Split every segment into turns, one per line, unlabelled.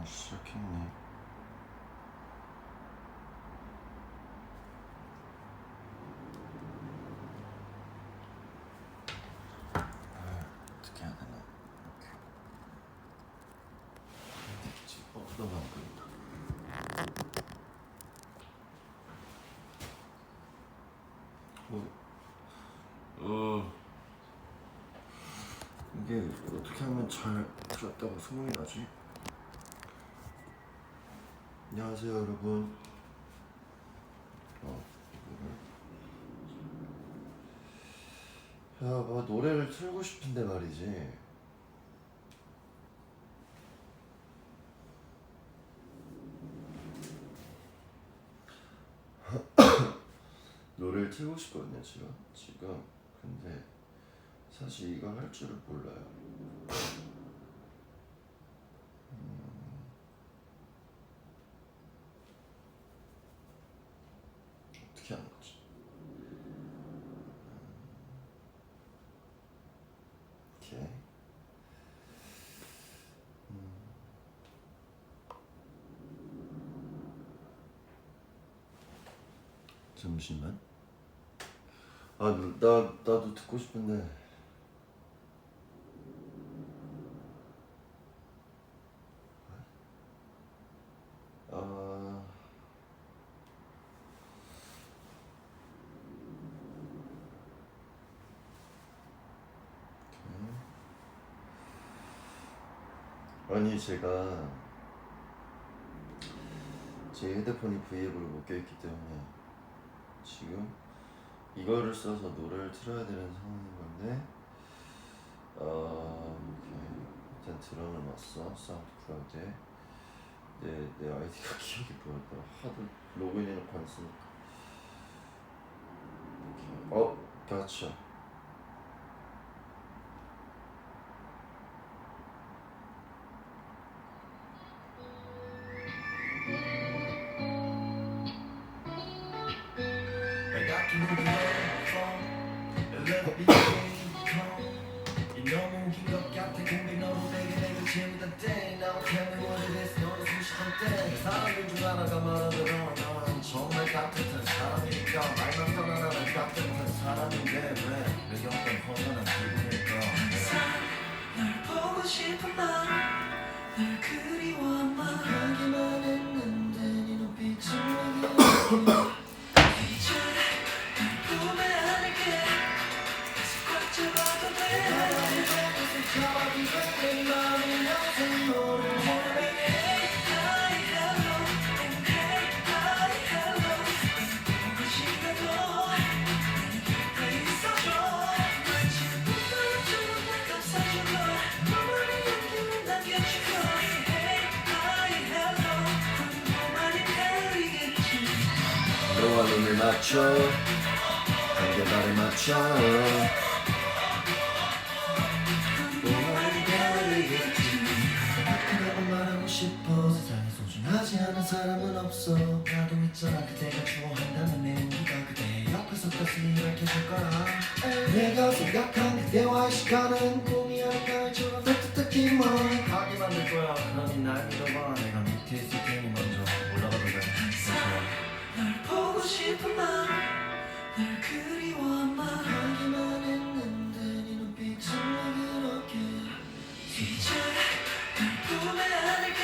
시작했네. 어떻게 해야 되나? 이렇게. 너무 안 보인다. 이게 어떻게 하면 잘 들었다고 소문이 나지? 안녕하세요 여러분. 야, 뭐 노래를 틀고 싶은데 말이지. 노래를 틀고 싶거든요 지금. 근데 사실 이걸 할 줄을 몰라요. 어떻게 하는 거지? 오케이. 잠시만. 나도 듣고 싶은데. 아니 제가 제 휴대폰이 V앱으로 묶여있기 때문에 지금 이거를 써서 노래를 틀어야 되는 상황인 건데 오케이. 일단 들어놨어. 사운드 클라우드에 내 아이디가 기억이 뭐였더라. 하도 로그인해놓고 안 쓰니까. gotcha.
사람들 중 하나가 말하더라. 넌 정말 따뜻한 사람이니까 말만 떠나나는 따뜻한 사람인데 왜 매경던 허전한 기분일까.
널 보고 싶은 맘, 널 그리워한 맘 하기만 했는데 네 눈빛은 왜 이제 널 품에 안을게. 계속 꽉 잡아도 돼.
잡아도 돼. 내 맘이 어서 너를 원해.
너와 눈을 맞춰 한개 발에 맞춰
그라고 말하고 싶어. 세상에 소중하지 않은 사람은 없어. 나도 있잖아. 그대가 좋아한다는 내 우리가 그대 옆에서 가슴이 밝혀질 거야. 내가 생각한 그대와의 시간은 꿈이 아닌 날처럼 따뜻하기만 하게 만들 거야. 그러니 날 믿어봐. 내가 밑에 있을 테니 먼저 올라가도 돼.
널 보고 싶은 맘, 널 그리워한 맘
하기만 했는데 네 눈빛은 왜 그렇게.
이제 널 품에 안을게.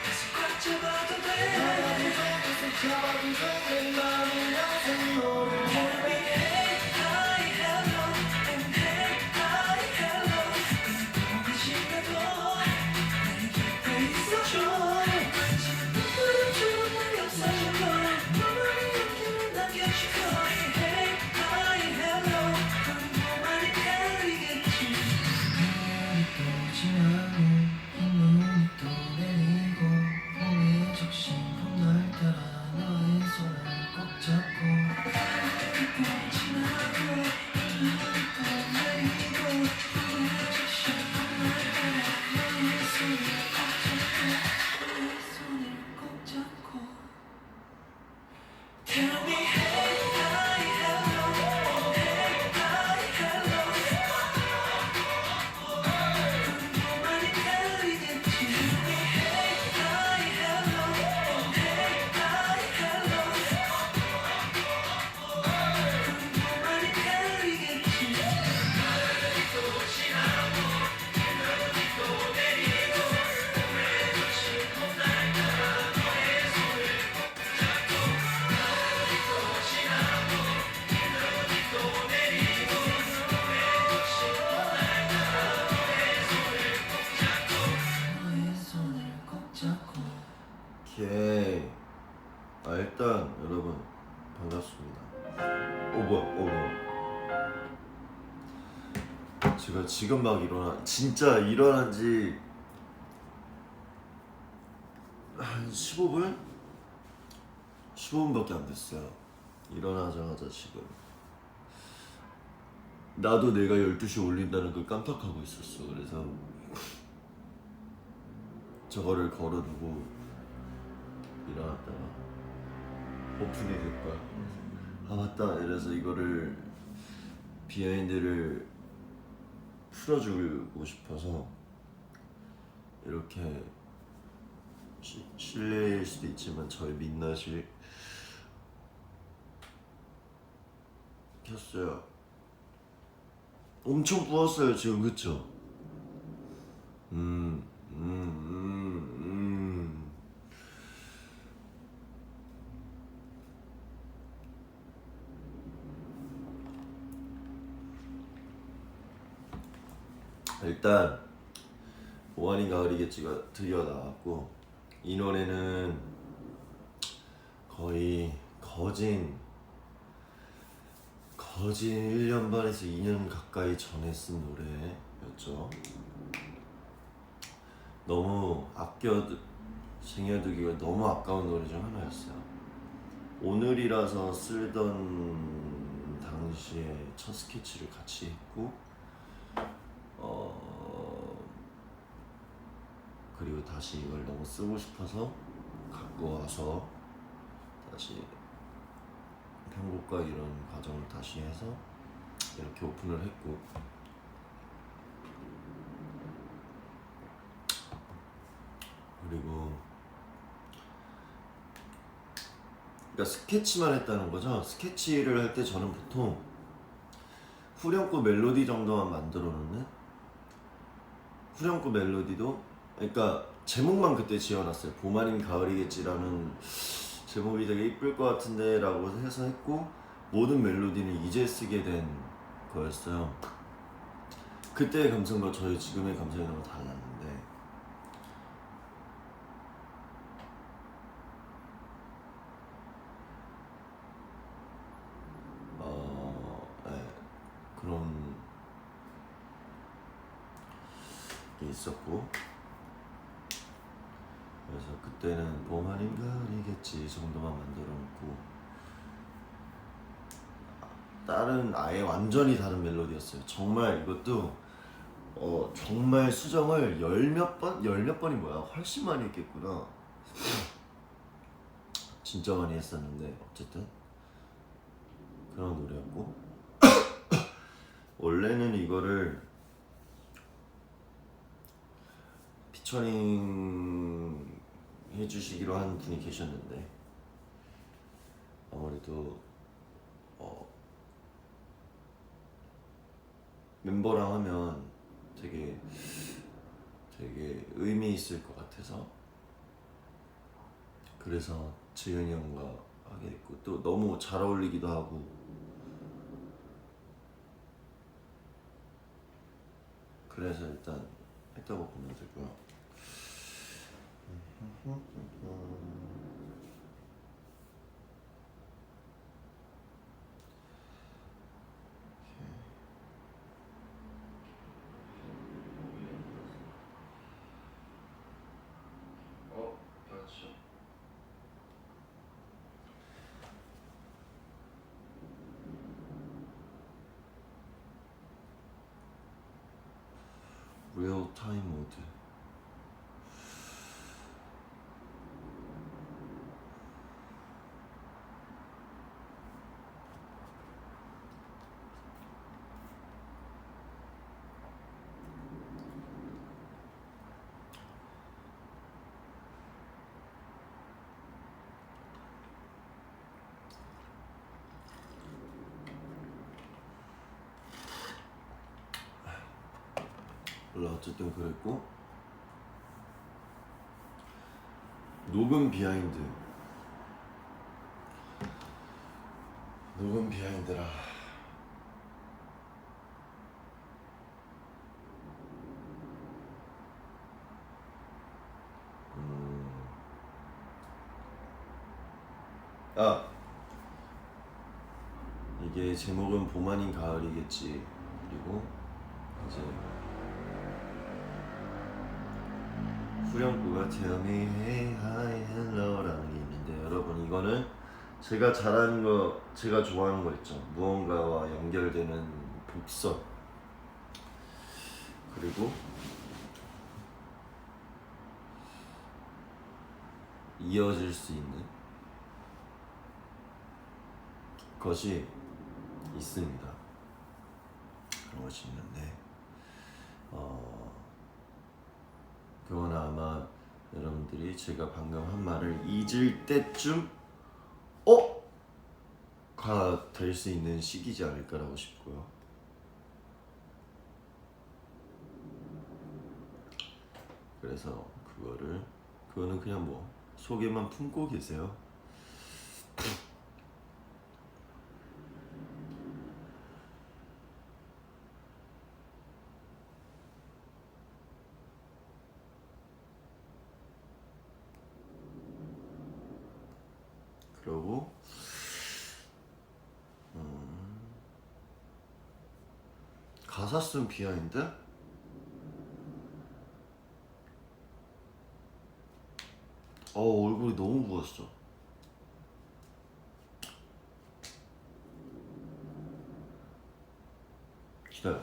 계속 꽉 잡아도 돼.
잡아도 돼. 내 맘이 어서 너를 원해.
Tell me
오케이. 일단 여러분 반갑습니다. 뭐야. 제가 지금 막 진짜 일어난 지 한 15분? 15분밖에 안 됐어요. 일어나자마자 지금 나도 내가 12시에 올린다는 걸 깜빡하고 있었어. 그래서 저거를 걸어두고 일어났다가 오픈이 될 거야. 맞다. 이래서 이거를 비하인드를 풀어주고 싶어서 이렇게 실례일 수도 있지만 저희 민낯을 켰어요. 엄청 부었어요 지금, 그쵸? 일단 오한인 가을이겠지가 드디어 나왔고, 이 노래는 거의 거진 1년 반에서 2년 가까이 전에 쓴 노래였죠. 너무 쟁여두기가 너무 아까운 노래 중 하나였어요. 오늘이라서 쓰던 당시에 첫 스케치를 같이 했고, 그리고 다시 이걸 너무 쓰고 싶어서 갖고 와서 다시 편곡과 이런 과정을 다시 해서 이렇게 오픈을 했고, 그리고 그러니까 스케치만 했다는 거죠. 스케치를 할 때 저는 보통 후렴구 멜로디 정도만 만들어 놓는, 후렴구 멜로디도 그러니까 제목만 그때 지어놨어요. 봄 아닌 가을이겠지라는 제목이 되게 이쁠 것 같은데 라고 해서 했고, 모든 멜로디는 이제 쓰게 된 거였어요. 그때의 감성과 저희 지금의 감성이 너무 달랐는데, 네, 그런 게 있었고, 그래서 그때는 봄 아닌 가을이겠지 정도만 만들어 놓고, 다른 아예 완전히 다른 멜로디였어요. 정말 이것도 정말 수정을 열 몇 번이 뭐야, 훨씬 많이 했겠구나. 진짜 많이 했었는데 어쨌든 그런 노래였고, 원래는 이거를 피처링 해주시기로 한 분이 계셨는데, 아무래도 멤버랑 하면 되게 의미 있을 것 같아서, 그래서 지은이 형과 하게 됐고, 또 너무 잘 어울리기도 하고, 그래서 일단 했다고 보면 되고요. 그렇죠. 리얼 타임 모드. 몰라, 어쨌든 그랬고, 녹음 비하인드라. 아 이게 제목은 봄 아닌 가을이겠지. 그리고 이제 후렴구가 Tell me hey hi hello라는 게 있는데 여러분 이거는 제가 잘하는 거 제가 좋아하는 거 있죠. 무언가와 연결되는 복선 그리고 이어질 수 있는 것이 있습니다. 그런 것이 있는데 그건 아마 여러분들이 제가 방금 한 말을 잊을 때쯤 가 될 수 있는 시기지 않을까라고 싶고요. 그래서 그거는 그냥 뭐 속에만 품고 계세요. 그러고 가사 쓴 비하인드? 얼굴이 너무 부었어. 기다려.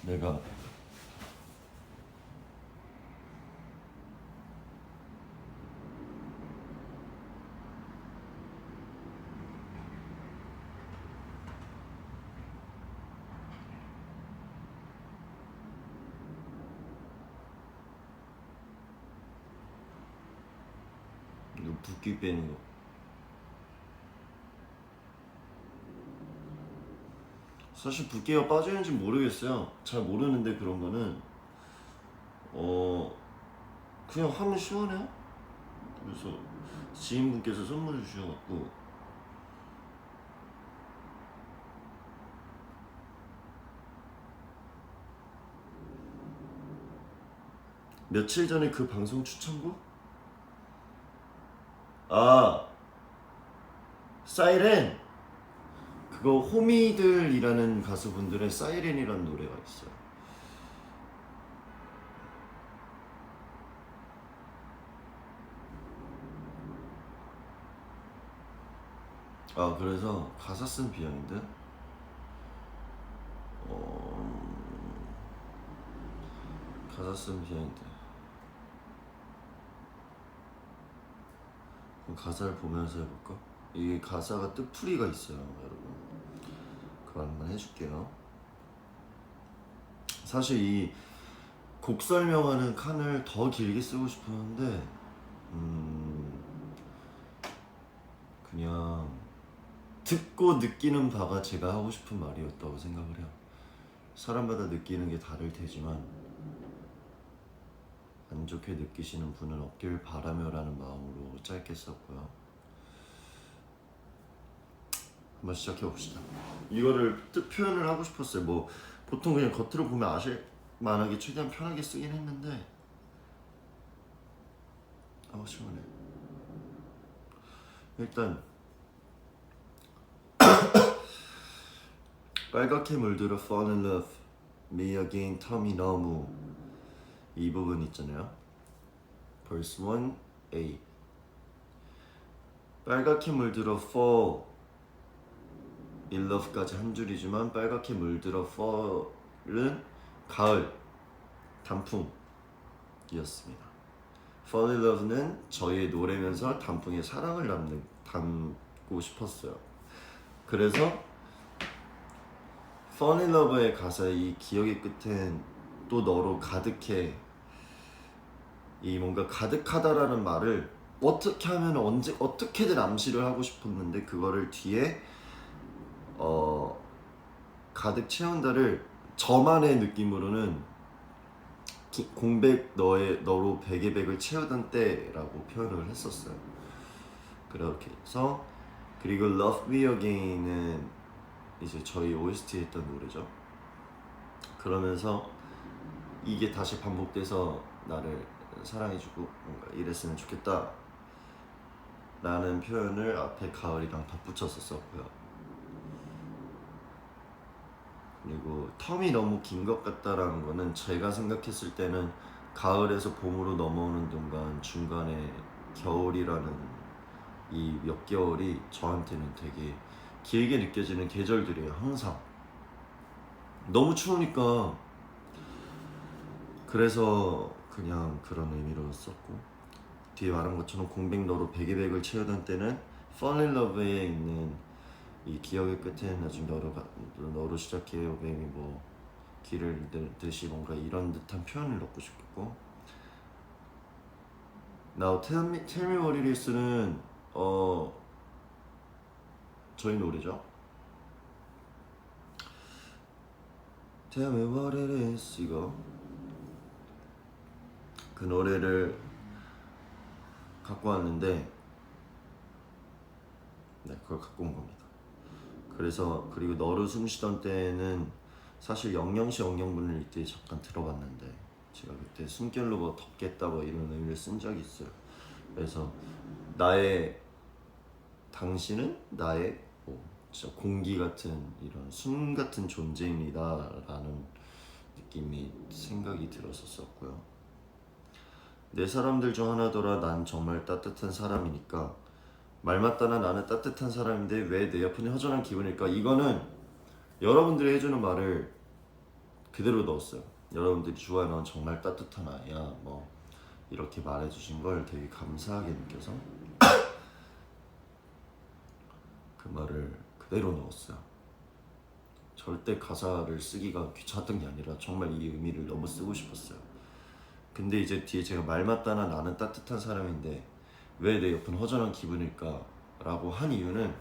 내가 이거 붓기 빼는 거 사실 붓기가 빠지는지 모르겠어요. 잘 모르는데 그런 거는 그냥 하면 시원해요. 그래서 지인분께서 선물을 주셔갖고 며칠 전에 그 방송 추천곡? 사이렌! 그거 호미들이라는 가수분들의 사이렌이라는 노래가 있어요. 그래서 가사 쓴 비하인드? 가사 쓴 비하인드. 그럼 가사를 보면서 해볼까? 이게 가사가 뜻풀이가 있어요, 여러분. 그거 한번 해줄게요. 사실 이 곡 설명하는 칸을 더 길게 쓰고 싶었는데 그냥 듣고 느끼는 바가 제가 하고 싶은 말이었다고 생각을 해요. 사람마다 느끼는 게 다를 테지만 안 좋게 느끼시는 분은 없길 바라며라는 마음으로 짧게 썼고요. 한번 시작해 봅시다. 이거를 뜻 표현을 하고 싶었어요. 뭐 보통 그냥 겉으로 보면 아실 만하게 최대한 편하게 쓰긴 했는데 시원해. 일단 빨갛게 물들어 fall in love me again 텀이 너무 이 부분 있잖아요. verse 1a 빨갛게 물들어 fall in love까지 한 줄이지만 빨갛게 물들어 fall은 가을 단풍이었습니다. fall in love는 저희의 노래면서 단풍에 사랑을 담고 싶었어요. 그래서 fall in love의 가사의 이 기억의 끝엔 또 너로 가득해 이 뭔가 가득하다라는 말을 어떻게 하면 어떻게든 암시를 하고 싶었는데 그거를 뒤에 가득 채운다를 저만의 느낌으로는 공백 너로 백의 백을 채우던 때라고 표현을 했었어요. 그렇게 해서 그리고 Love Me Again은 이제 저희 OST에 했던 노래죠. 그러면서 이게 다시 반복돼서 나를 사랑해주고 뭔가 이랬으면 좋겠다 라는 표현을 앞에 가을이랑 덧붙여서 썼고요. 그리고 텀이 너무 긴 것 같다라는 거는 제가 생각했을 때는 가을에서 봄으로 넘어오는 동안 중간에 겨울이라는 이 몇 개월이 저한테는 되게 길게 느껴지는 계절들이에요. 항상 너무 추우니까. 그래서 그냥 그런 의미로 썼고, 뒤에 말한 것처럼 공백너로 베개백을 채우던 때는 Fall in Love에 있는 이 기억의 끝에 나중에 너로 시작해요 베이비 뭐 길을 듯이 뭔가 이런 듯한 표현을 넣고 싶었고, Now Tell Me What It Is는 저희 노래죠. Tell Me What It Is 이거 그 노래를 갖고 왔는데 네 그걸 갖고 온 겁니다. 그래서 그리고 너를 숨쉬던 때는 사실 영영시 영영분을 이때 잠깐 들어봤는데 제가 그때 숨결로 뭐 덮겠다 뭐 이런 의미를 쓴 적이 있어요. 그래서 나의 당신은 나의 뭐 진짜 공기 같은 이런 숨 같은 존재입니다라는 느낌이 생각이 들어서 썼고요. 내 사람들 중 하나더라 난 정말 따뜻한 사람이니까 말 맞다나 나는 따뜻한 사람인데 왜 내 옆은 허전한 기분일까? 이거는 여러분들이 해주는 말을 그대로 넣었어요. 여러분들이 주아 넌 정말 따뜻한 아이야 뭐 이렇게 말해주신 걸 되게 감사하게 느껴서 그 말을 그대로 넣었어요. 절대 가사를 쓰기가 귀찮았던 게 아니라 정말 이 의미를 너무 쓰고 싶었어요. 근데 이제 뒤에 제가 말 맞다나 나는 따뜻한 사람인데 왜 내 옆은 허전한 기분일까? 라고 한 이유는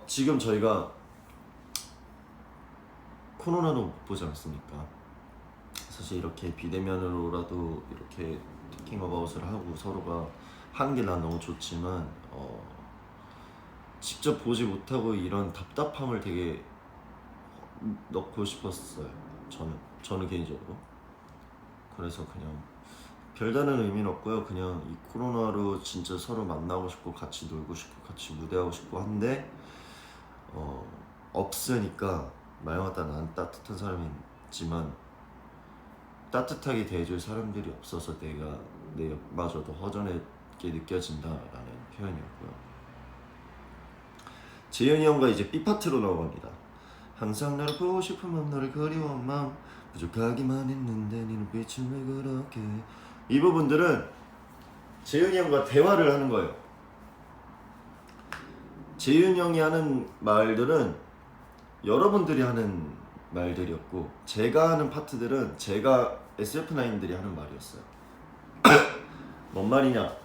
지금 저희가 코로나로 못 보지 않습니까? 사실 이렇게 비대면으로라도 이렇게 토킹 어바웃을 하고 서로가 하는 게 난 너무 좋지만 직접 보지 못하고 이런 답답함을 되게 넣고 싶었어요. 저는 개인적으로. 그래서 그냥 별다른 의미는 없고요. 그냥 이 코로나로 진짜 서로 만나고 싶고 같이 놀고 싶고 같이 무대하고 싶고 한데 없으니까 말 맞다 난 따뜻한 사람이지만 따뜻하게 대해줄 사람들이 없어서 내가 내 옆마저도 허전하게 느껴진다라는 표현이었고요. 재현이 형과 이제 B 파트로 넘어갑니다. 항상 나를 보고 싶으면 너를 그리워한 마음 부족하기만 했는데 네 눈빛은 왜 그렇게 이 부분들은 재윤이 형과 대화를 하는 거예요. 재윤이 형이 하는 말들은 여러분들이 하는 말들이었고 제가 하는 파트들은 제가 SF9들이 하는 말이었어요. 뭔 말이냐?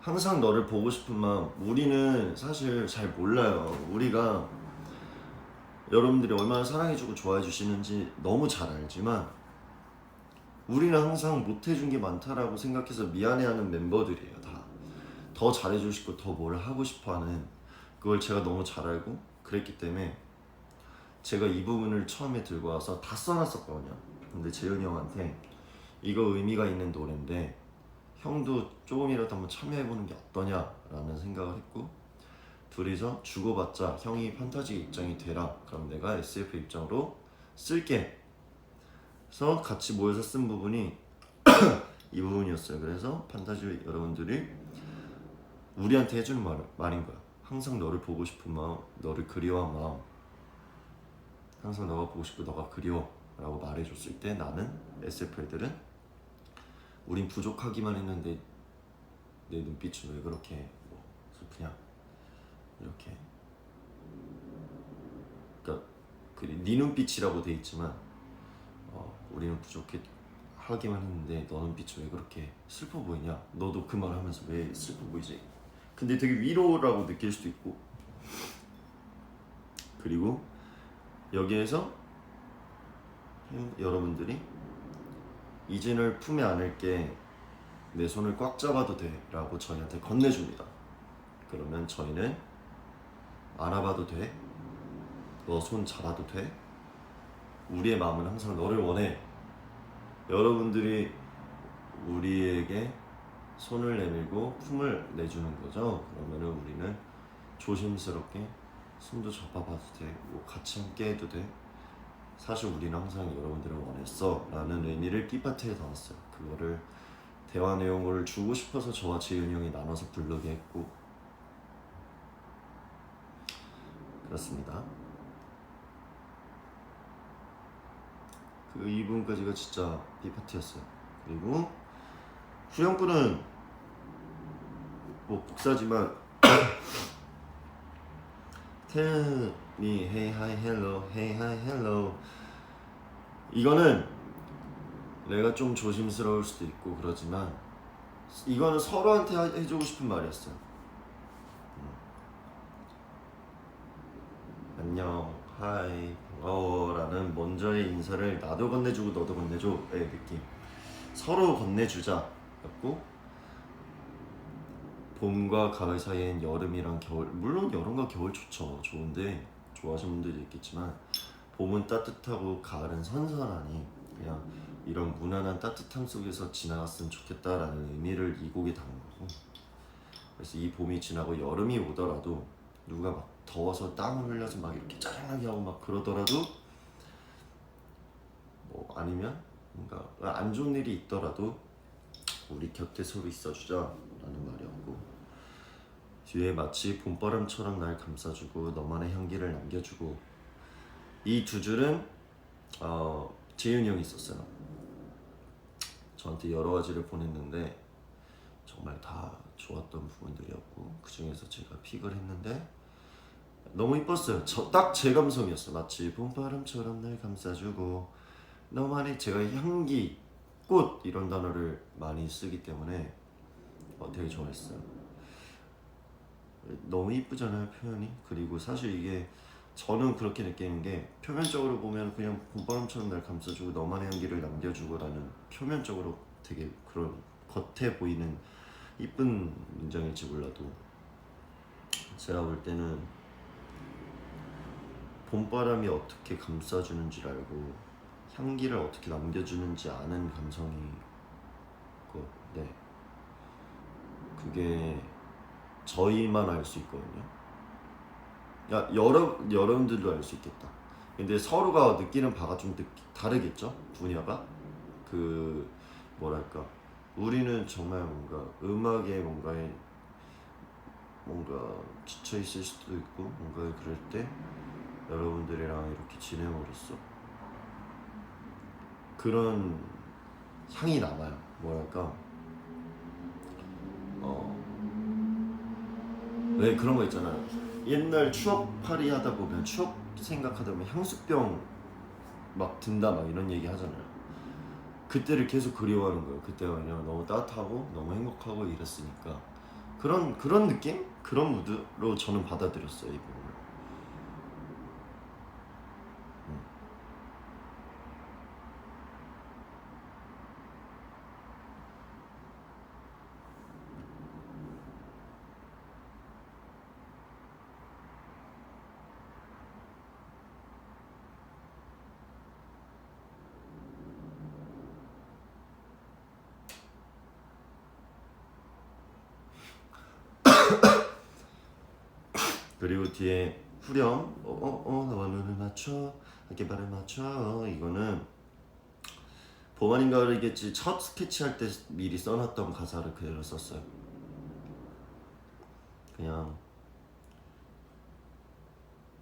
항상 너를 보고 싶은 마음 우리는 사실 잘 몰라요. 우리가 여러분들이 얼마나 사랑해주고 좋아해주시는지 너무 잘 알지만 우리는 항상 못해준 게 많다라고 생각해서 미안해하는 멤버들이에요. 다 더 잘해주고 싶고 더 뭘 하고 싶어하는 그걸 제가 너무 잘 알고 그랬기 때문에 제가 이 부분을 처음에 들고 와서 다 써놨었거든요. 근데 재현이 형한테 이거 의미가 있는 노래인데 형도 조금이라도 한번 참여해보는 게 어떠냐라는 생각을 했고 둘이서 주고받자 형이 판타지 입장이 되라 그럼 내가 SF 입장으로 쓸게 그래서 같이 모여서 쓴 부분이 이 부분이었어요. 그래서 판타지 여러분들이 우리한테 해주는 말인 거야. 항상 너를 보고 싶은 마음 너를 그리워한 마음 항상 너가 보고 싶고 너가 그리워 라고 말해줬을 때 나는 SF 애들은 우린 부족하기만 했는데 내 눈빛은 왜 그렇게 뭐 슬프냐 이렇게 그러니까 네 눈빛이라고 돼 있지만 우리는 부족하기만 했는데 너 눈빛이 왜 그렇게 슬퍼 보이냐 너도 그 말 하면서 왜 슬퍼 보이지 근데 되게 위로라고 느낄 수도 있고 그리고 여기에서 여러분들이 이제 널 품에 안을게 내 손을 꽉 잡아도 돼 라고 저희한테 건네줍니다. 그러면 저희는 안아봐도 돼? 너 손 잡아도 돼? 우리의 마음은 항상 너를 원해. 여러분들이 우리에게 손을 내밀고 품을 내주는 거죠. 그러면은 우리는 조심스럽게 손도 잡아봐도 돼, 뭐 같이 함께 해도 돼. 사실 우리는 항상 여러분들을 원했어 라는 의미를 띠파트에 담았어요. 그거를 대화 내용을 주고 싶어서 저와 재윤이 형이 나눠서 부르게 했고 그렇습니다. 그 2분까지가 진짜 띠파트였어요. 그리고 후렴구는 뭐 복사지만 Tell me hey hi hello hey hi hello 이거는 내가 좀 조심스러울 수도 있고 그러지만 이거는 서로한테 해주고 싶은 말이었어요. 안녕 하이 반가워라는 먼저의 인사를 나도 건네주고 너도 건네줘의 느낌. 서로 건네주자였고 봄과 가을 사이엔 여름이랑 겨울, 물론 여름과 겨울 좋은데 좋아하시는 분들도 있겠지만 봄은 따뜻하고 가을은 선선하니 그냥 이런 무난한 따뜻함 속에서 지나갔으면 좋겠다라는 의미를 이 곡에 담은 거고, 그래서 이 봄이 지나고 여름이 오더라도 누가 막 더워서 땀을 흘려서 막 이렇게 짜증나게 하고 막 그러더라도 뭐 아니면 뭔가 안 좋은 일이 있더라도 우리 곁에 서로 있어주자라는 말이었고, 뒤에 마치 봄바람처럼 날 감싸주고 너만의 향기를 남겨주고, 이 두 줄은 재윤이 형이 썼어요. 저한테 여러 가지를 보냈는데 정말 다 좋았던 부분들이었고 그 중에서 제가 픽을 했는데 너무 이뻤어요. 딱 제 감성이었어요. 마치 봄바람처럼 날 감싸주고 너만의, 제가 향기, 꽃 이런 단어를 많이 쓰기 때문에 되게 좋아했어요. 너무 이쁘잖아요 표현이. 그리고 사실 이게 저는 그렇게 느끼는 게 표면적으로 보면 그냥 봄바람처럼 날 감싸주고 너만의 향기를 남겨주고 라는 표면적으로 되게 그런 겉에 보이는 이쁜 문장일지 몰라도 제가 볼 때는 봄바람이 어떻게 감싸주는지 알고 향기를 어떻게 남겨주는지 아는 감성이 네, 그게 저희만 알 수 있거든요. 야, 여러분들도 알 수 있겠다. 근데 서로가 느끼는 바가 좀 다르겠죠? 분야가? 그 뭐랄까, 우리는 정말 뭔가 음악에 뭔가 지쳐 있을 수도 있고 뭔가 그럴 때 여러분들이랑 이렇게 지냄으로써 그런 향이 남아요. 뭐랄까, 왜 그런 거 있잖아요. 옛날 추억팔이 하다 보면 추억 생각하다 보면 향수병 막 든다 막 이런 얘기 하잖아요. 그때를 계속 그리워하는 거예요. 그때가 그냥 너무 따뜻하고 너무 행복하고 이랬으니까 그런 느낌? 그런 무드로 저는 받아들였어요 이 부분을. 그리고 뒤에 후렴 나와 눈을 맞춰 어깨발을 맞춰, 이거는 봄 아닌 가을이겠지 첫 스케치할 때 미리 써놨던 가사를 그대로 썼어요. 그냥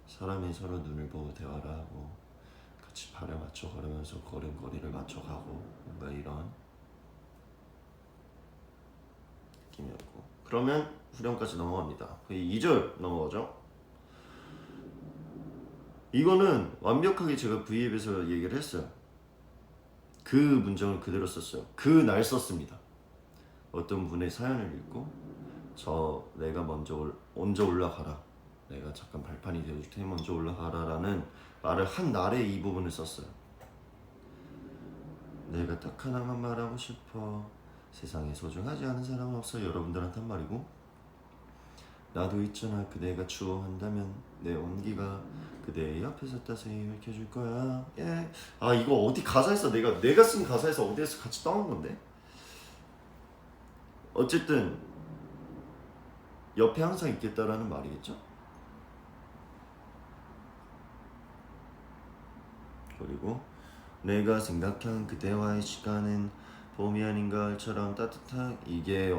사람이 서로 눈을 보고 대화를 하고 같이 발을 맞춰 걸으면서 걸음걸이를 맞춰가고 뭔가 이런 느낌이었고, 그러면 후렴까지 넘어갑니다. 2절 넘어가죠. 이거는 완벽하게 제가 V앱에서 얘기를 했어요. 그 문장을 그대로 썼어요. 그날 썼습니다. 어떤 분의 사연을 읽고 내가 먼저 올라가라, 내가 잠깐 발판이 되어줄 테니 먼저 올라가라 라는 말을 한 날에 이 부분을 썼어요. 내가 딱 하나만 말하고 싶어, 세상에 소중하지 않은 사람은 없어, 여러분들한테 한 말이고, 나도 있잖아 그대가 추워한다면 내 온기가 그대 옆에서 따스히 밝혀줄 거야. 예. 아 이거 어디 가사에서 내가 쓴 가사에서 어디에서 같이 따온 건데? 어쨌든 옆에 항상 있겠다라는 말이겠죠? 그리고 내가 생각한 그대와의 시간은 봄이 아닌 가을처럼 따뜻한 이게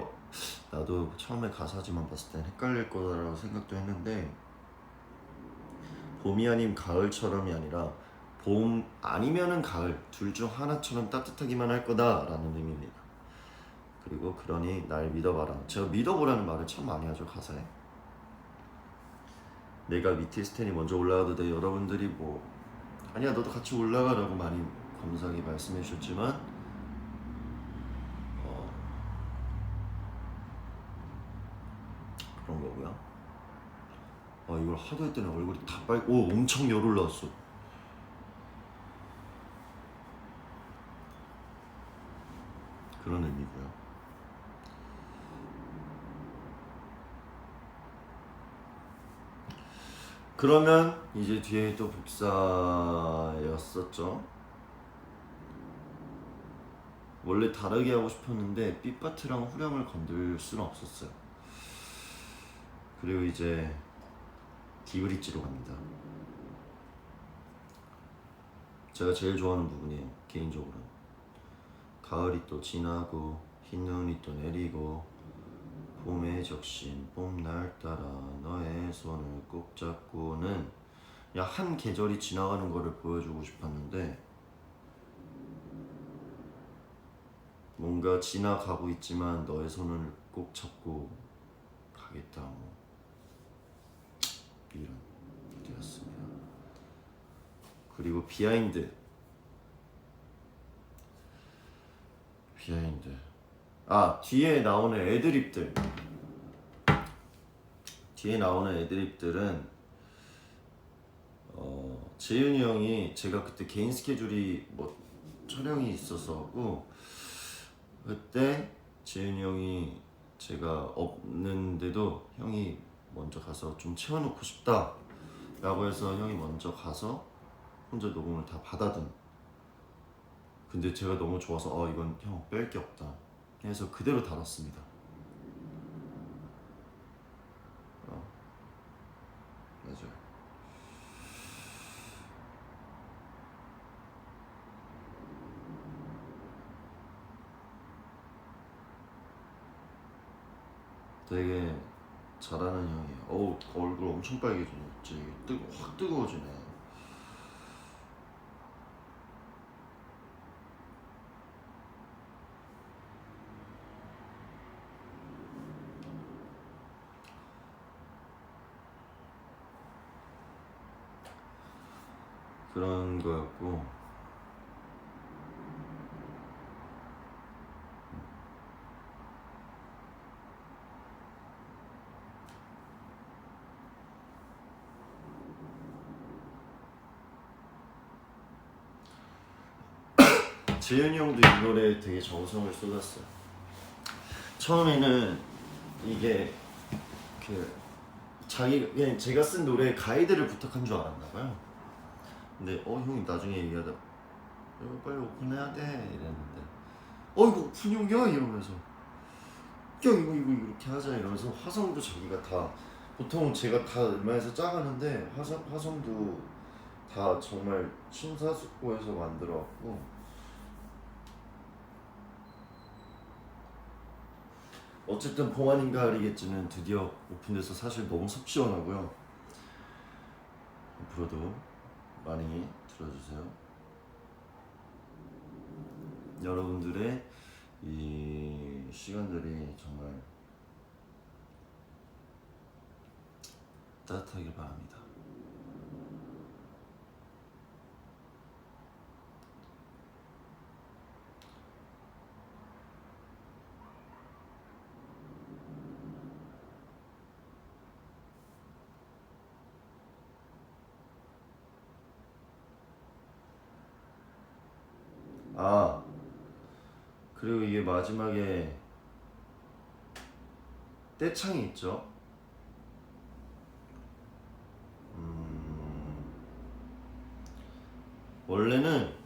나도 처음에 가사지만 봤을 땐 헷갈릴 거라고 생각도 했는데 봄이 아닌 가을처럼이 아니라 봄 아니면은 가을 둘 중 하나처럼 따뜻하기만 할 거다라는 의미입니다. 그리고 그러니 날 믿어봐라. 제가 믿어보라는 말을 참 많이 하죠 가사에. 내가 밑에 있을 테니 먼저 올라가도 돼. 여러분들이 뭐 아니야 너도 같이 올라가라고 많이 감사하게 말씀해 주셨지만 그런 거고요. 이걸 하도 했더니 얼굴이 다 빨고 오 엄청 열 올라왔어. 그런 의미고요. 그러면 이제 뒤에 또 복사였었죠. 원래 다르게 하고 싶었는데 삐파트랑 후렴을 건들 수는 없었어요. 그리고 이제 디브리지로 갑니다. 제가 제일 좋아하는 부분이에요 개인적으로. 가을이 또 지나고 흰 눈이 또 내리고 봄의 적신 봄날 따라 너의 손을 꼭 잡고는 그냥 한 계절이 지나가는 거를 보여주고 싶었는데 뭔가 지나가고 있지만 너의 손을 꼭 잡고 가겠다 뭐 이런 뜻이었습니다. 그리고 비하인드 뒤에 나오는 애드립들은 재윤이 형이 제가 그때 개인 스케줄이 뭐 촬영이 있었었고 그때 재윤이 형이 제가 없는데도 형이 먼저 가서 좀 채워놓고 싶다 라고 해서 형이 먼저 가서 혼자 녹음을 다 받아든. 근데 제가 너무 좋아서 이건 형 뺄 게 없다 해서 그대로 달았습니다. 맞아요. 되게 잘하는 형이에요. 얼굴 엄청 빨개지지. 확 뜨거워지네. 그런 거였고 재현이 형도 이 노래에 되게 정성을 쏟았어요. 처음에는 이게 그냥 제가 쓴 노래 가이드를 부탁한 줄 알았나 봐요. 근데 형이 나중에 얘기하다 이거 빨리 오픈해야 돼 이랬는데 이거 오픈용이야 이러면서 이거 이렇게 하자 이러면서 화성도 자기가 다 보통 제가 다 음악에서 짜가는데 화성도 다 정말 심사숙고해서 만들어왔고 어쨌든 봄 아닌 가을이겠지는 드디어 오픈돼서 사실 너무 속 시원하고요. 앞으로도 많이 들어주세요. 여러분들의 이 시간들이 정말 따뜻하길 바랍니다. 그리고 이게 마지막에 떼창이 있죠.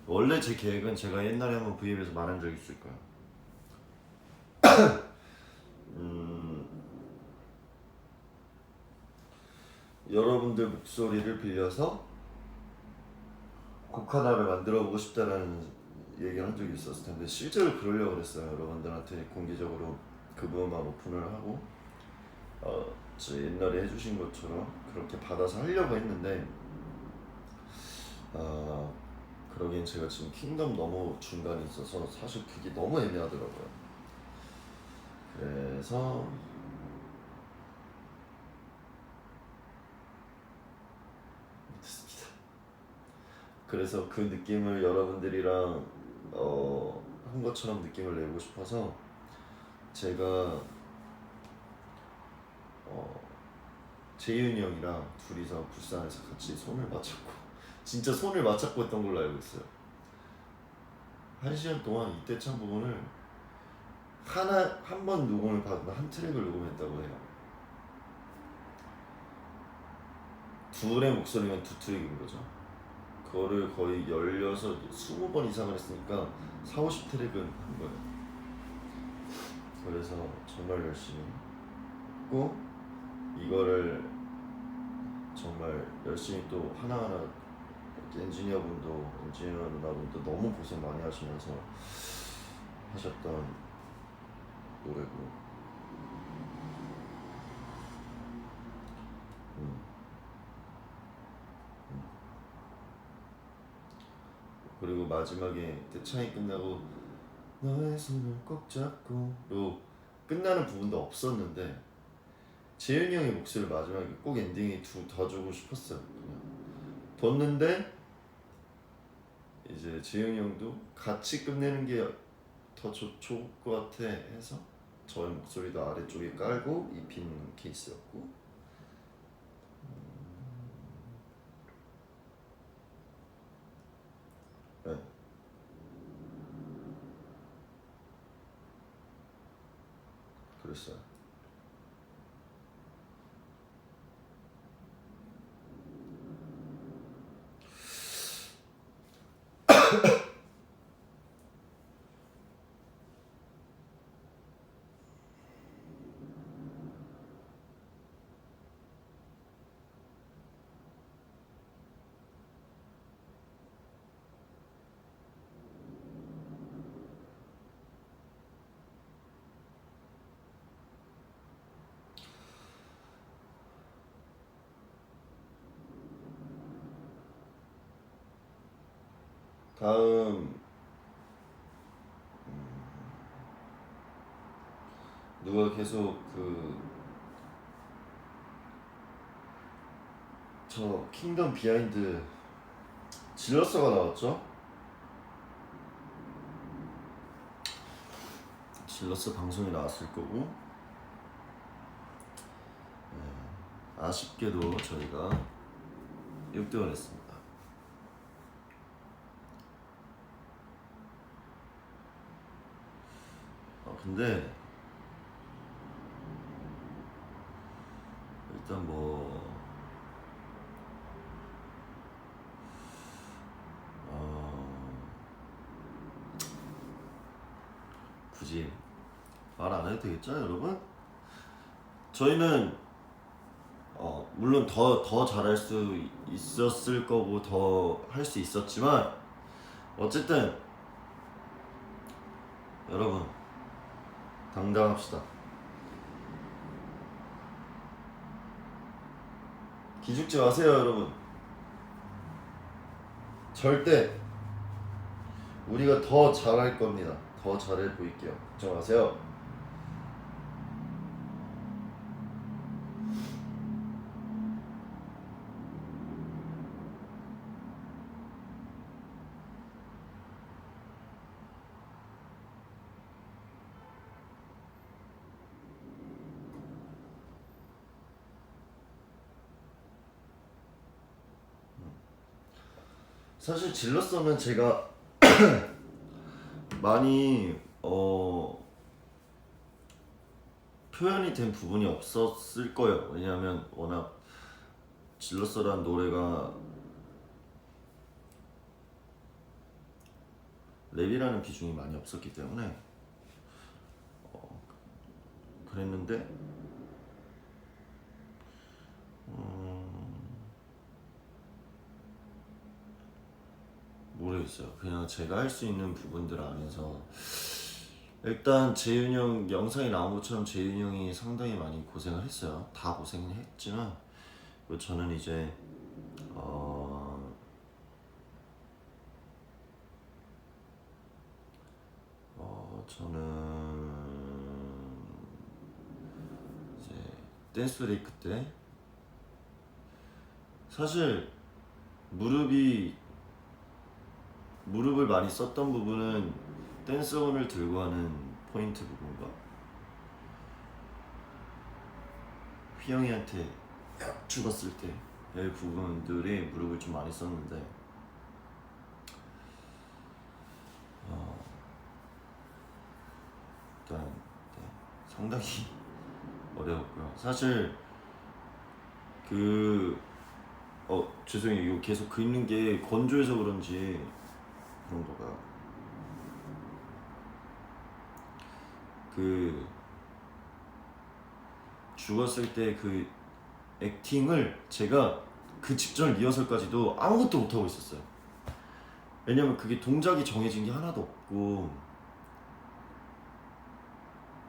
원래 제 계획은 제가 옛날에 한번 V앱에서 말한 적 있을 거야. 여러분들 목소리를 빌려서 곡 하나를 만들어 보고 싶다라는 얘기를 한 적이 있었을 텐데 실제로 그러려고 그랬어요. 여러분들한테 공개적으로 그 부분만 오픈을 하고 저 옛날에 해주신 것처럼 그렇게 받아서 하려고 했는데 그러기엔 제가 지금 킹덤 너무 중간에 있어서 사실 그게 너무 애매하더라고요. 그래서 못했습니다. 그래서 그 느낌을 여러분들이랑 한 것처럼 느낌을 내고 싶어서 제가 재윤이 형이랑 둘이서 불산에서 같이 손을 맞잡고 진짜 손을 맞잡고 했던 걸로 알고 있어요. 1시간 동안 이때 찬 부분을 한 번 녹음을 받으면 한 트랙을 녹음했다고 해요. 둘의 목소리면 두 트랙인 거죠. 그거를 거의 20번 이상을 했으니까 40-50트랙은 한 거예요. 그래서 정말 열심히 했고 이거를 정말 열심히 또 하나하나 엔지니어 누나분도 너무 고생 많이 하시면서 하셨던 노래고 그리고 마지막에 대창이 끝나고 너의 손을 꼭 잡고로 끝나는 부분도 없었는데 재윤이 형의 목소리를 마지막에 꼭 엔딩에 더 주고 싶었어요. 그냥 뒀는데 이제 재윤이 형도 같이 끝내는 게 더 좋을 것 같아 해서 저의 목소리도 아래쪽에 깔고 입힌 케이스였고 네. 그랬어요. 다음 누가 계속 저 킹덤 비하인드 질러서가 나왔죠? 질러서 방송이 나왔을 거고 아쉽게도 저희가 6등을 했습니다. 근데 일단 굳이 말 안 해도 되겠죠, 여러분? 저희는 물론 더 잘할 수 있었을 거고 더 할 수 있었지만 어쨌든 여러분 당당합시다. 기죽지 마세요, 여러분. 절대 우리가 더 잘할 겁니다. 더 잘해 보일게요. 걱정 마세요. 사실 질러서는 제가 많이 표현이 된 부분이 없었을 거예요. 왜냐하면 워낙 질러서란 노래가 랩이라는 비중이 많이 없었기 때문에 그랬는데 모르겠어요. 그냥 제가 할 수 있는 부분들 안에서 일단 재윤이 형 영상에 나온 것처럼 재윤이 형이 상당히 많이 고생을 했어요. 다 고생은 했지만 저는 이제 저는 이제 댄스 브레이크 때 사실 무릎을 많이 썼던 부분은 댄스원을 들고 하는 포인트 부분과 휘영이한테 죽었을 때의 부분들이 무릎을 좀 많이 썼는데 일단 네, 상당히 어려웠고요. 사실 죄송해요. 이거 계속 긁는 게 건조해서 그런지 그런 거가 죽었을 때 그 액팅을 제가 그 직전 리허설까지도 아무것도 못하고 있었어요. 왜냐면 그게 동작이 정해진 게 하나도 없고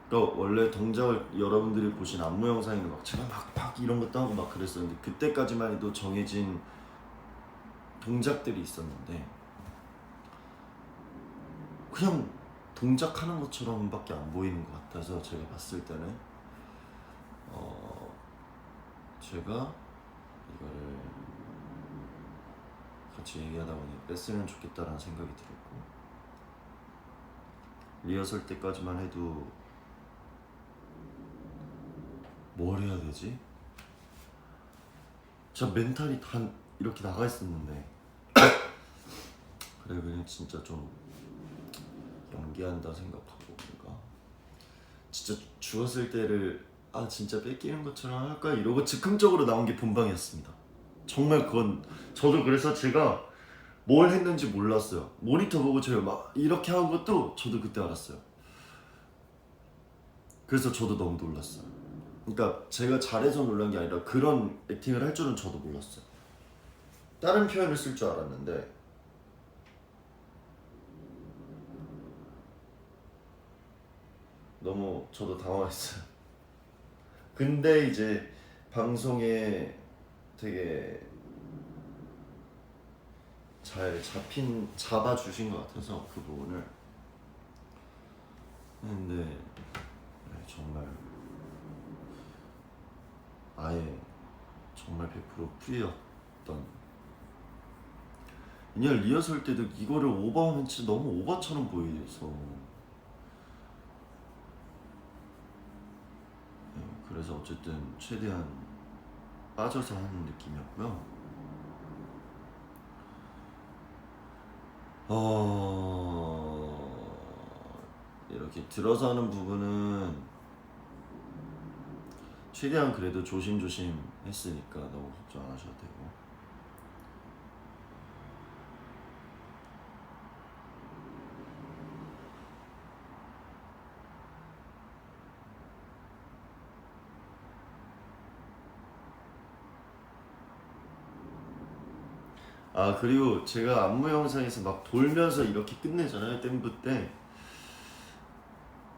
그러니까 원래 동작을 여러분들이 보신 안무 영상에는 막 제가 막 이런 것도 하고 막 그랬었는데 그때까지만 해도 정해진 동작들이 있었는데 그냥 동작하는 것처럼밖에 안 보이는 것 같아서 제가 봤을 때는 제가 이거를 같이 얘기하다 보니 뺐으면 좋겠다라는 생각이 들었고 리허설 때까지만 해도 뭘 해야 되지? 진짜 멘탈이 다 이렇게 나가 있었는데 그래 그냥 진짜 좀 연기한다 생각하고 뭔가 진짜 죽었을 때를 진짜 뺏기는 것처럼 할까 이러고 즉흥적으로 나온 게 본방이었습니다. 정말 그건 저도 그래서 제가 뭘 했는지 몰랐어요. 모니터 보고 제가 막 이렇게 한 것도 저도 그때 알았어요. 그래서 저도 너무 놀랐어요. 그러니까 제가 잘해서 놀란 게 아니라 그런 액팅을 할 줄은 저도 몰랐어요. 다른 표현을 쓸 줄 알았는데 너무 저도 당황했어요. 근데 이제 방송에 되게 잘 잡아주신 것 같아서 그 부분을 근데 정말 아예 정말 100% 프리였던 그냥 리허설 때도 이거를 오버하면 진짜 너무 오버처럼 보여서 그래서 어쨌든 최대한 빠져서 하는 느낌이었고요. 이렇게 들어서 하는 부분은 최대한 그래도 조심조심 했으니까 너무 걱정 안 하셔도 되고 그리고 제가 안무 영상에서 막 돌면서 이렇게 끝내잖아요 댐브 때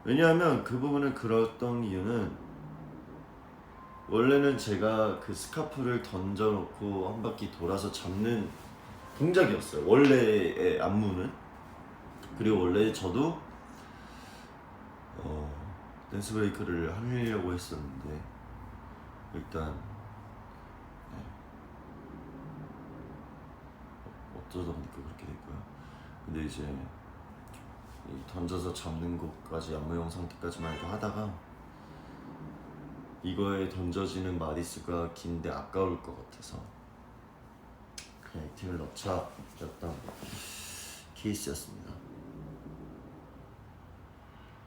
왜냐하면 그 부분을 그렸던 이유는 원래는 제가 그 스카프를 던져놓고 한 바퀴 돌아서 잡는 동작이었어요 원래의 안무는. 그리고 원래 저도 댄스 브레이크를 하려고 했었는데 일단 어쩌다 보니까 그렇게 됐고요. 근데 이제 이 던져서 잡는 것까지 안무 영상 때까지만 해도 하다가 이거에 던져지는 마디수가 긴데 아까울 것 같아서 그냥 액팅을 넣자 였던 케이스였습니다.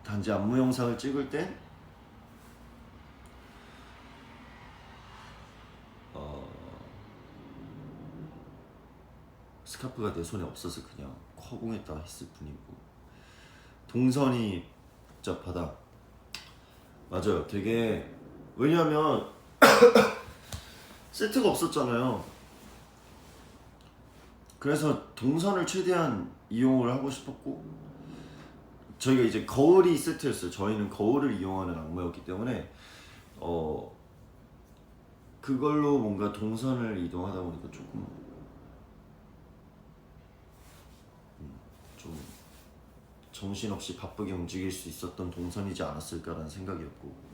단지 안무 영상을 찍을 땐 스카프가 내 손에 없어서 그냥 허공에다 했을 뿐이고. 동선이 복잡하다. 맞아요. 되게 왜냐면 세트가 없었잖아요. 그래서 동선을 최대한 이용을 하고 싶었고, 저희가 이제 거울이 세트였어요. 저희는 거울을 이용하는 악무였기 때문에 그걸로 뭔가 동선을 이동하다 보니까 조금 좀 정신없이 바쁘게 움직일 수 있었던 동선이지 않았을까라는 생각이었고.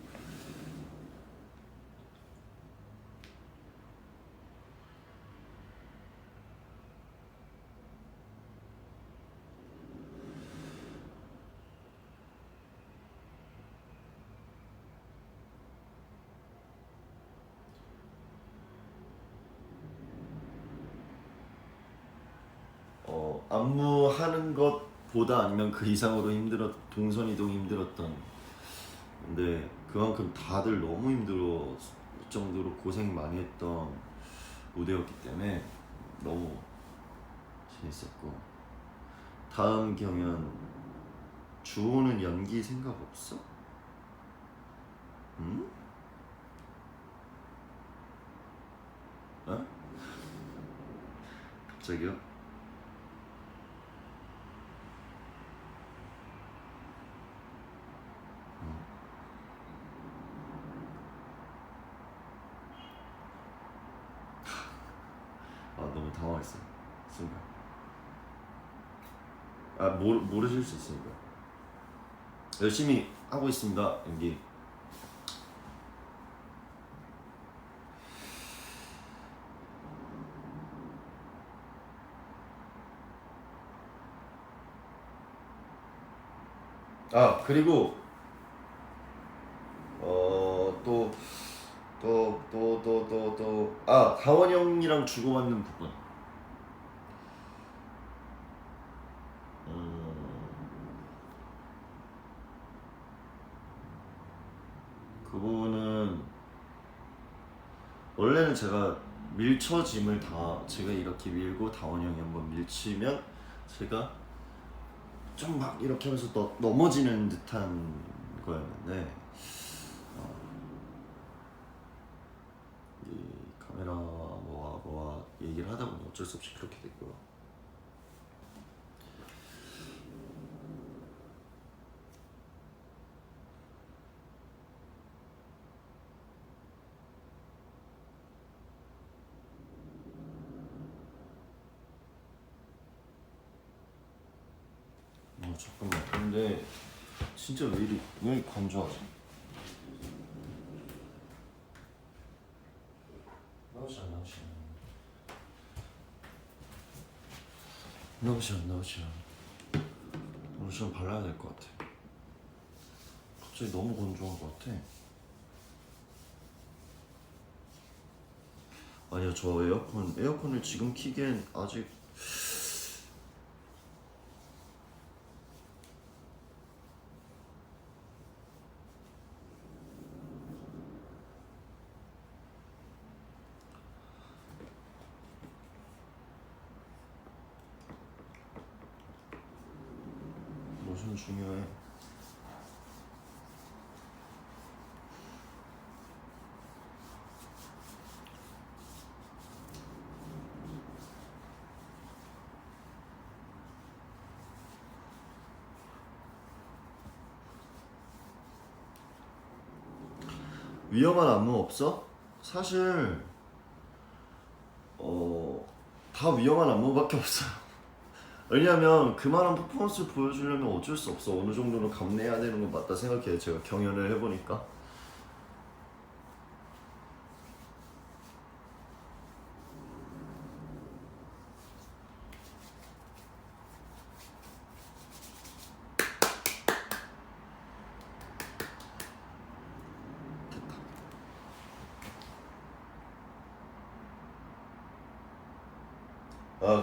안무하는 것보다 아니면 그 이상으로 동선 이동이 힘들었던. 근데 그만큼 다들 너무 힘들어 정도로 고생 많이 했던 무대였기 때문에 너무 재밌었고. 다음 경연 주호는 연기 생각 없어? 응? 어? 갑자기요? 아 너무 당황했어요 순간. 모르실 수 있으니까. 열심히 하고 있습니다 연기. 그리고 다원 형이랑 주고받는 부분. 그 부분은 원래는 제가 밀쳐짐을 다 제가 이렇게 밀고 다원 형이 한번 밀치면 제가 좀 막 이렇게 하면서 넘어지는 듯한 거였는데 이 카메라 뭐와 얘기를 하다 보니 어쩔 수 없이 그렇게 됐고요. 잠깐만. 근데 진짜 왜 이리 건조하지? 로션 발라야 될 것 같아. 갑자기 너무 건조한 것 같아. 아니요, 저 에어컨을 지금 키기엔 아직 로션 중요해. 위험한 안무 없어? 사실 다 위험한 안무밖에 없어요. 왜냐면 그만한 퍼포먼스를 보여주려면 어쩔 수 없어. 어느 정도는 감내해야 되는 건 맞다 생각해요. 제가 경연을 해보니까.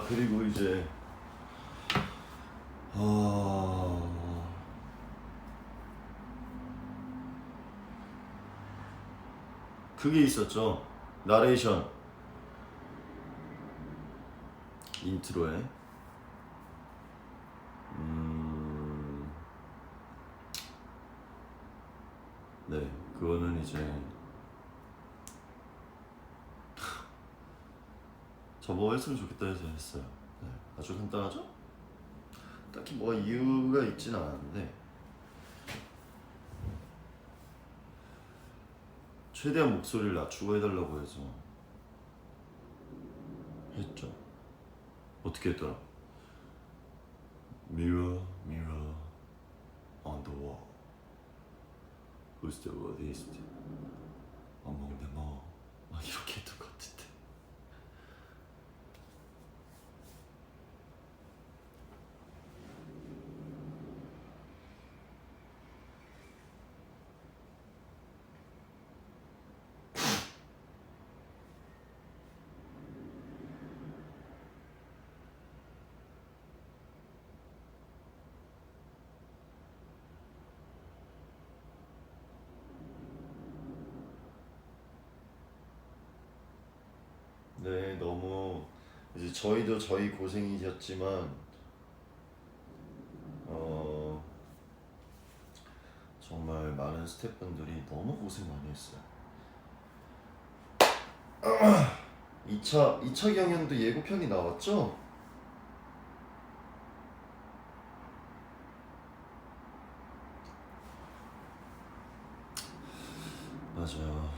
그리고 이제 그게 있었죠. 나레이션 인트로에 네, 그거는 이제 저뭐 했으면 좋겠다 해서 했어요. 네, 아주 간단하죠? 딱히 뭐 이유가 있진 않았는데 최대한 목소리를 낮추고 해달라고 해서 했죠. 어떻게 했더라? Mirror, mirror on the wall, who's the worthiest among them all? 막 이렇게 했던 것 같은데. 네, 너무 이제 저희도 저희 고생이셨지만 정말 많은 스태프분들이 너무 고생 많이 했어요. 2차 경연도 예고편이 나왔죠? 맞아요.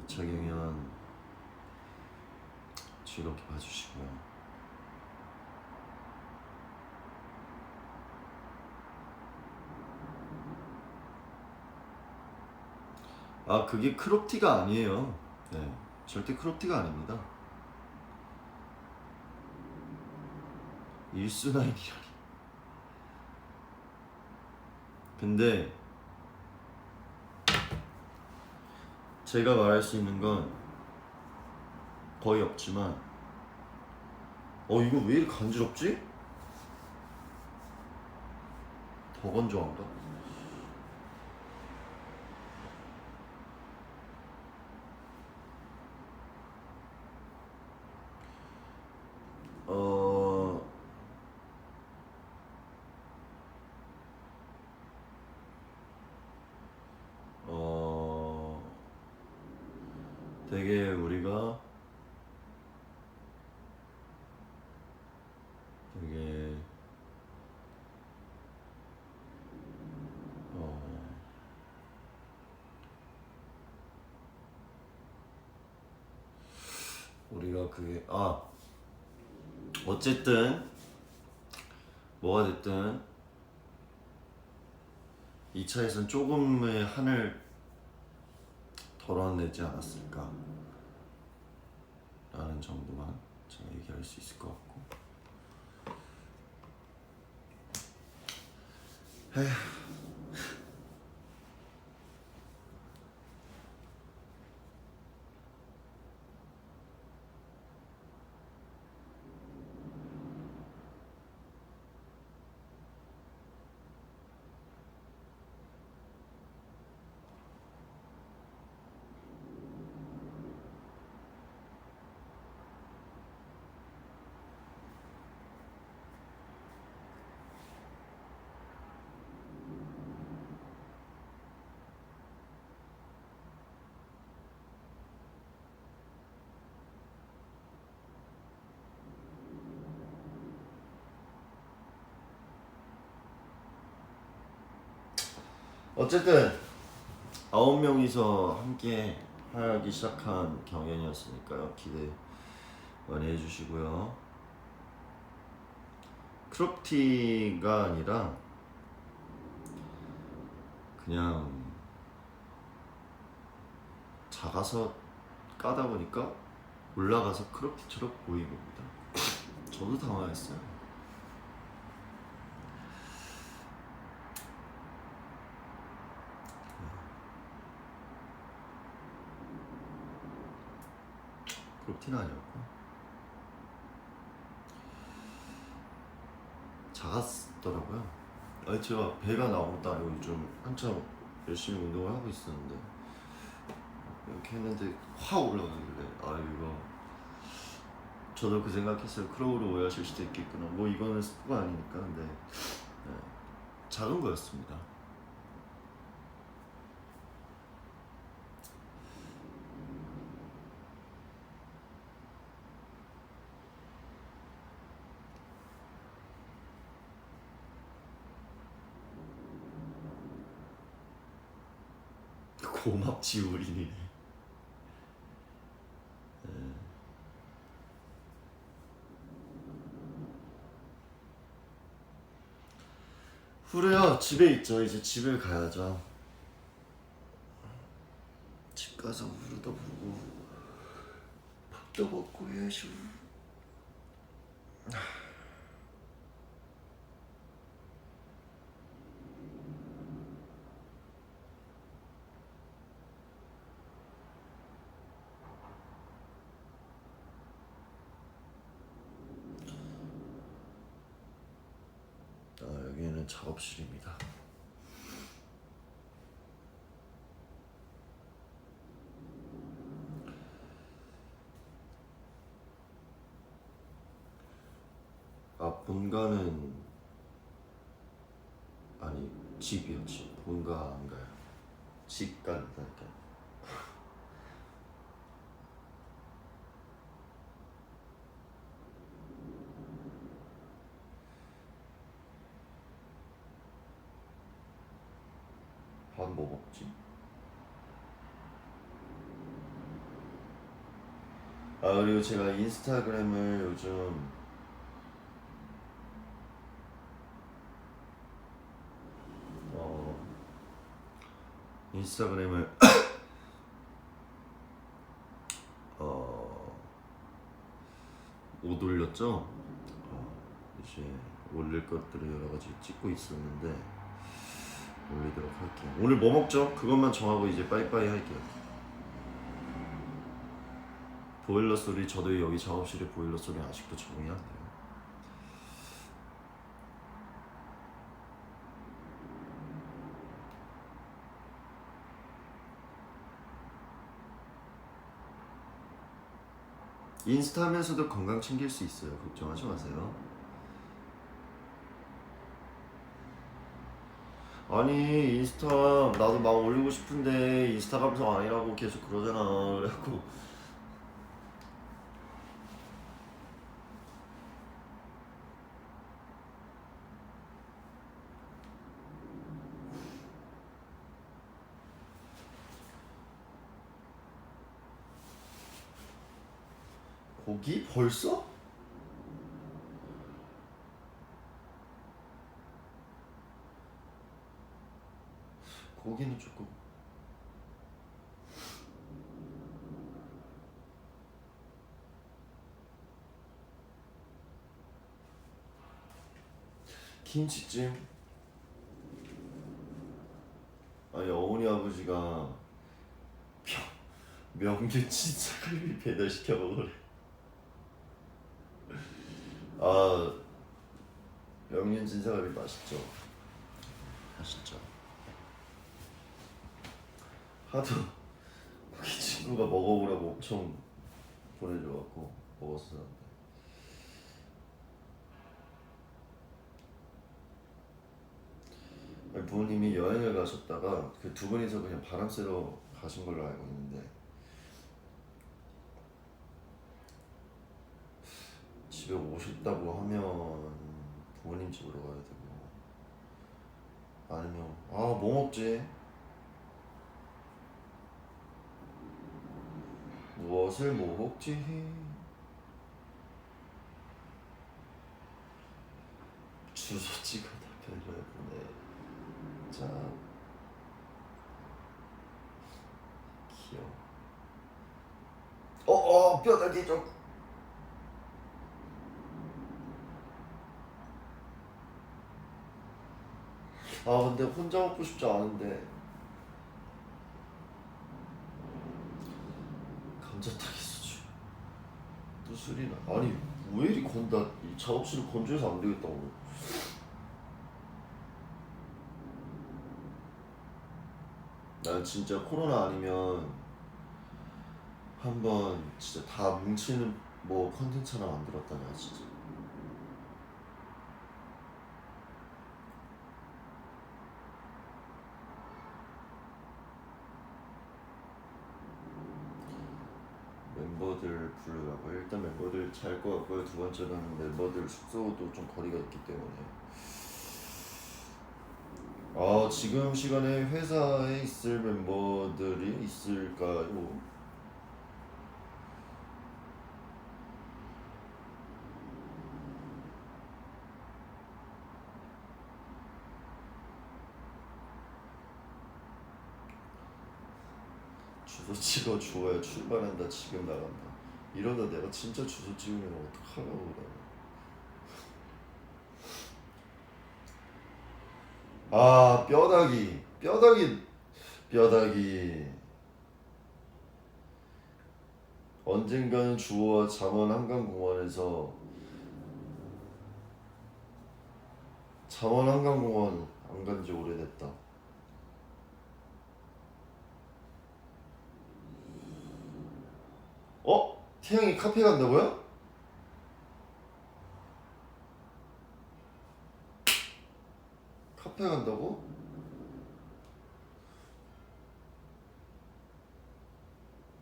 2차 경연 즐겁게 봐주시고요. 아, 그게 크롭티가 아니에요. 네, 절대 크롭티가 아닙니다. 1순위이라니. 근데 제가 말할 수 있는 건 거의 없지만 이거 왜 이렇게 간지럽지? 더 건조한가? 되게 우리가 되게 우리가 그게 어쨌든 뭐가 됐든 2차에선 조금의 한을 덜어내지 않았을까 라는 정도만 제가 얘기할 수 있을 것 같고. 에휴. 어쨌든 9명이서 함께 하기 시작한 경연이었으니까요. 기대 많이 해주시고요. 크롭티가 아니라 그냥 작아서 까다 보니까 올라가서 크롭티처럼 보인 겁니다. 저도 당황했어요. 크롭티는 아니었고 작았더라고요. 제가 배가 나오다 요즘 한참 열심히 운동을 하고 있었는데 이렇게 했는데 확 올라가길래 아 이거 저도 그 생각했어요. 크로우로 오해하실 수도 있겠구나. 뭐 이거는 스포가 아니니까. 근데 네, 작은 거였습니다. 고맙지 우린이네. 후레야 집에 있죠. 이제 집에 가야죠. 집 가서 후루도 보고 밥도 먹고 해야죠. 여기는 작업실입니다. 본가는 아니 집이요. 집. 본가 안 가요. 집 간다니까. 밥 뭐 먹지? 그리고 제가 인스타그램을 요즘 인스타그램을 못 올렸죠? 이제 올릴 것들을 여러 가지 찍고 있었는데 올리도록 할게요. 오늘 뭐 먹죠? 그것만 정하고 이제 빠이빠이 할게요. 보일러 소리, 저도 여기 작업실에 보일러 소리 아직도 적응이 안 돼요. 인스타 하면서도 건강 챙길 수 있어요. 걱정하지 마세요. 아니 인스타 나도 막 올리고 싶은데 인스타 감성 아니라고 계속 그러잖아. 그래갖고 고기 벌써? 고기는 조금 김치찜. 아니 어머니 아버지가 명륜 진사갈비 배달시켜 먹으래. 명륜 진사갈비 맛있죠. 맛있죠. 하도 거기 친구가 먹어보라고 엄청 보내줘갖고 먹었었는데 부모님이 여행을 가셨다가 그 두 분이서 그냥 바람 쐬러 가신 걸로 알고 있는데 집에 오셨다고 하면 부모님 집으로 가야 되고 아니면 뭐 먹지? 무엇을 먹지? 주소 찍어다 별로였네. 자 귀여워. 뼈다귀 좀. 근데 혼자 먹고 싶지 않은데 감자탕이 소주 또 술이나. 아니 왜 이리 건다. 이 작업실을 건조해서 안 되겠다 오늘. 난 진짜 코로나 아니면 한번 진짜 다 뭉치는 뭐 컨텐츠 하나 만들었다 내가 진짜. 멤버들 부르라고. 일단 멤버들 잘 것 같고요. 두 번째로는 멤버들 숙소도 좀 거리가 있기 때문에 지금 시간에 회사에 있을 멤버들이 있을까요? 주소 찍어 주어야 출발한다 지금 나간다. 이러다 내가 진짜 주소 찍으면 어떡하려고 그래. 뼈다귀 언젠가는 주어와 잠원 한강공원에서 잠원 한강공원 안 간 지 오래됐다. 태양이 카페 간다고요? 카페 간다고?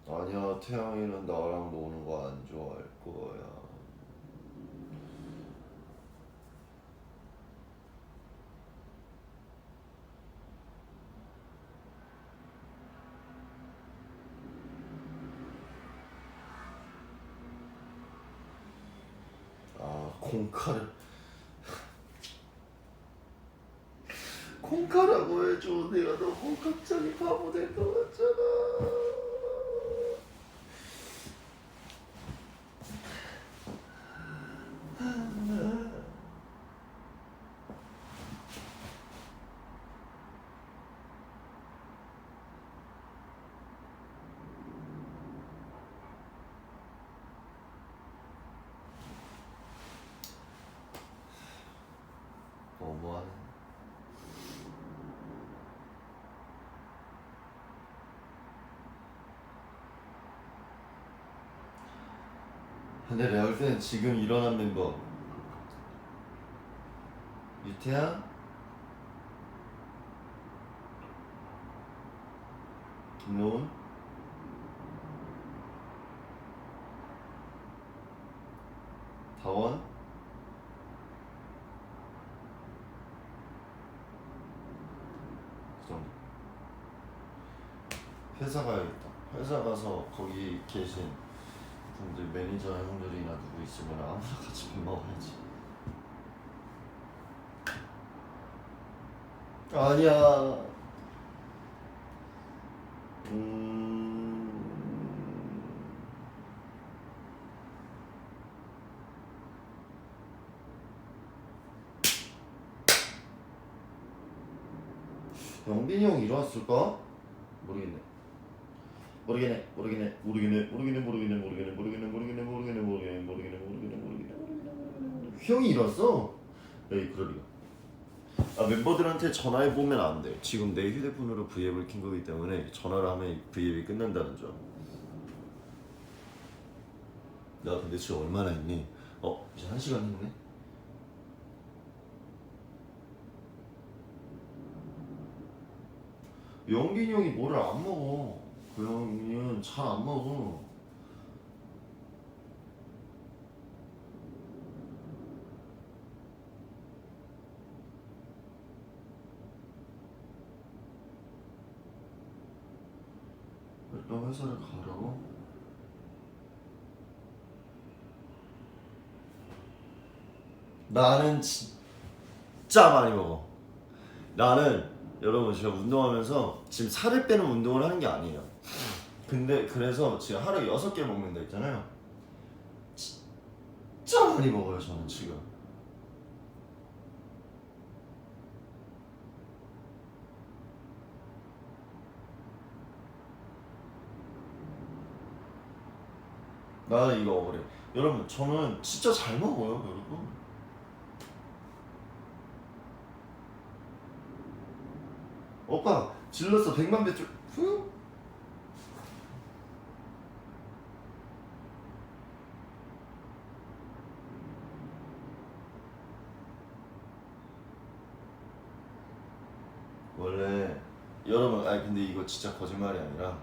아니야, 태양이는 나랑 노는 거 안 좋아할 거야. 콩카라고 해줘. 내가 너무 갑자기 바보 될 것 같잖아. 너무하네. 근데 내가 볼 때는 지금 일어난 멤버 유태양, 김노은, 다원, 그 정도. 회사 가야겠다. 회사 가서 거기 계신 분들 매니저 형들이나 누구 있으면 아무나 같이 밥 먹어야지. 아니야. 영빈이 형 일어났을까? 모르겠네. 형이 일어났어? 에이, 그럴 리가. 멤버들한테 전화해보면 안 돼. 지금 내 휴대폰으로 V앱을 킨 거기 때문에 전화를 하면 V앱이 끝난다는 점. 나 근데 지금 얼마나 했니? 이제 1시간 했네? 영빈이 형이 뭐를 안 먹어. 그 형은 잘 안 먹어. 일단 회사를 가라고? 나는 진짜 많이 먹어. 나는 여러분 제가 운동하면서 지금 살을 빼는 운동을 하는 게 아니에요. 근데 그래서 지금 하루에 6개 먹는다 했잖아요. 진짜 많이 먹어요 저는 지금. 나는 이거 억울해. 여러분 저는 진짜 잘 먹어요 여러분. 오빠 질렀어 100만 배 후. 원래 여러분, 아니 근데 이거 진짜 거짓말이 아니라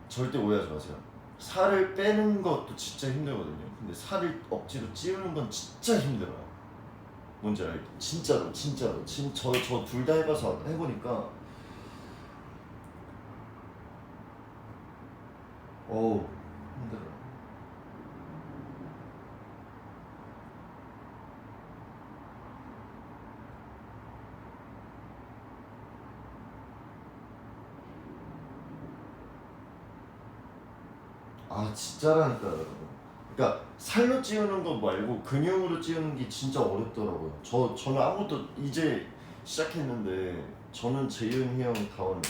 절대 오해하지 마세요. 살을 빼는 것도 진짜 힘들거든요. 근데 살을 억지로 찌우는 건 진짜 힘들어요. 뭔지 알죠? 진짜로 진짜로 저 둘 다 해봐서 해보니까 어우 힘들어요. 아 진짜라니까 여러분. 그러니까 살로 찌우는 거 말고 근육으로 찌우는 게 진짜 어렵더라고요. 저는 아무것도 이제 시작했는데 저는 재윤이 형 다원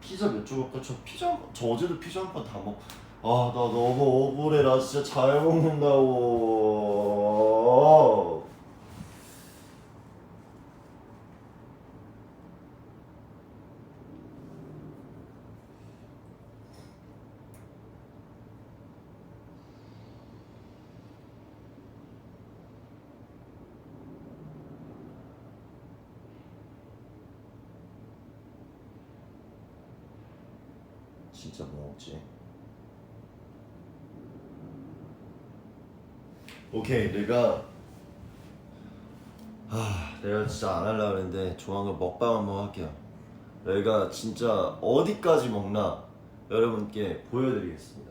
피자 몇 조각 저 피자 저 어제도 피자 한 판 다 먹. 아 나 너무 억울해. 나 진짜 잘 먹는다고. 진짜 뭐 먹지? 오케이 내가 진짜 안 하려고 했는데 조만간 먹방 한번 할게요. 내가 진짜 어디까지 먹나 여러분께 보여드리겠습니다.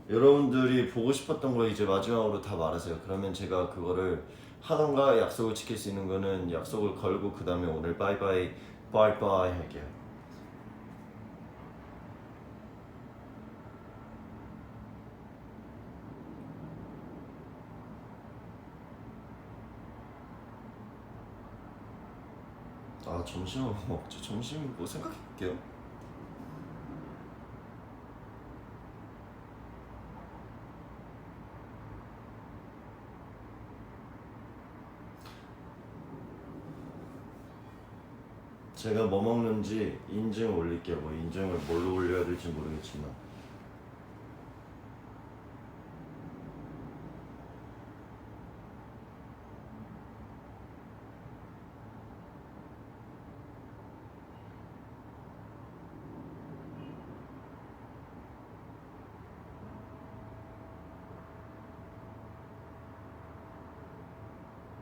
여러분들이 보고 싶었던 거 이제 마지막으로 다 말하세요. 그러면 제가 그거를 하던가 약속을 지킬 수 있는 거는 약속을 걸고 그 다음에 오늘 바이바이 할게요. 아 점심은 뭐 먹죠? 점심 뭐 생각해볼게요. 제가 뭐 먹는지 인증 올릴게요. 뭐 인증을 뭘로 올려야 될지 모르겠지만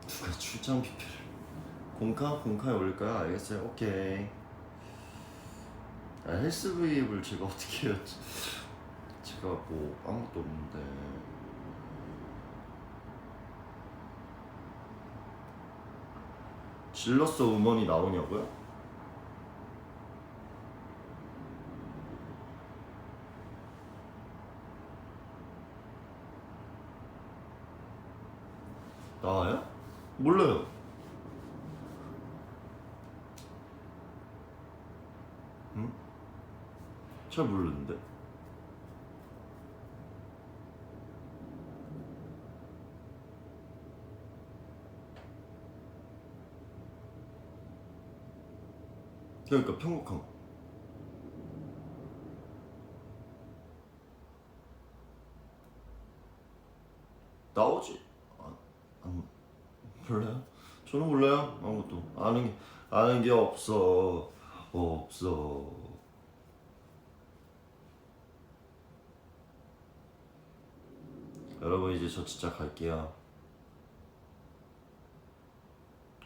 누가 출장 뷔페를 공카에 올릴까요? 알겠어요. 오케이. 헬스 브이앱을 제가 어떻게 해요? 제가 뭐 아무것도 없는데. 질렀어 음원이 나오냐고요? 나와요? 몰라요. 응? 잘 모르는데. 그러니까 편곡한 거. 나오지? 안 몰라요? 저는 몰라요. 아무것도 아는 게 없어. 없어. 여러분 이제 저 진짜 갈게요.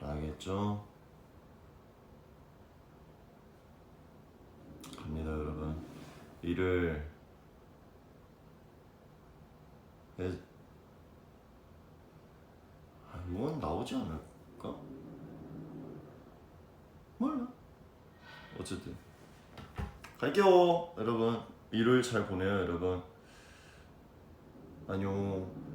알겠죠? 갑니다 여러분. 일을 해. 이건 나오지 않을까? 몰라. 어쨌든 갈게요 여러분. 일요일 잘 보내요 여러분. 안녕.